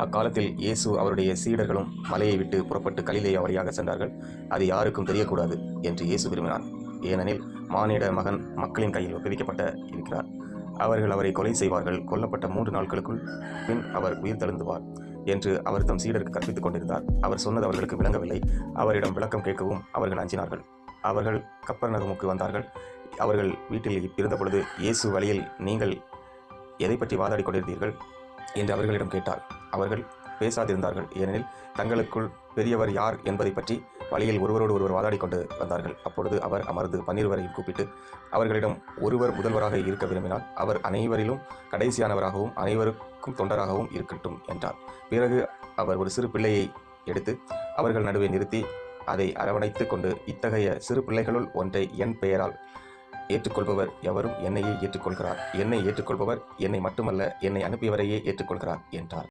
அக்காலத்தில் இயேசு அவருடைய சீடர்களும் மலையை விட்டு புறப்பட்டு கலிலேயா வழியாக சென்றார்கள். அது யாருக்கும் தெரியக்கூடாது என்று இயேசு விரும்பினார். ஏனெனில் மானிட மகன் மக்களின் கையில் ஒப்புவிக்கப்பட்ட இருக்கிறார். அவர்கள் அவரை கொலை செய்வார்கள். கொல்லப்பட்ட 3 நாட்களுக்குள் பின் அவர் உயிர் தெழுந்துவார் என்று அவர் தம் சீடருக்கு கற்பித்துக் கொண்டிருந்தார். அவர் சொன்னது அவர்களுக்கு விளங்கவில்லை. அவரிடம் விளக்கம் கேட்கவும் அவர்கள் அஞ்சினார்கள். அவர்கள் கப்பர்நகமுக்கு வந்தார்கள். அவர்கள் வீட்டில் இருந்தபொழுது இயேசு வழியில், நீங்கள் எதை பற்றி வாதாடி கொண்டிருந்தீர்கள் என்று அவர்களிடம் கேட்டார். அவர்கள் பேசாதிருந்தார்கள். ஏனெனில் தங்களுக்குள் பெரியவர் யார் என்பதை பற்றி வழியில் ஒருவரோடு ஒருவர் வாதாடி கொண்டு வந்தார்கள். அப்பொழுது அவர் அமர்ந்து 12 கூப்பிட்டு அவர்களிடம், ஒருவர் முதல்வராக இருக்க விரும்பினால் அவர் அனைவரிலும் கடைசியானவராகவும் அனைவருக்கும் தொண்டராகவும் இருக்கட்டும் என்றார். பிறகு அவர் ஒரு சிறு பிள்ளையை எடுத்து அவர்கள் நடுவே நிறுத்தி அதை அரவணைத்து கொண்டு, இத்தகைய சிறு பிள்ளைகளுள் ஒன்றை என் பெயரால் ஏற்றுக்கொள்பவர் எவரும் என்னையே ஏற்றுக்கொள்கிறார். என்னை ஏற்றுக்கொள்பவர் என்னை மட்டுமல்ல, என்னை அனுப்பியவரையே ஏற்றுக்கொள்கிறார் என்றார்.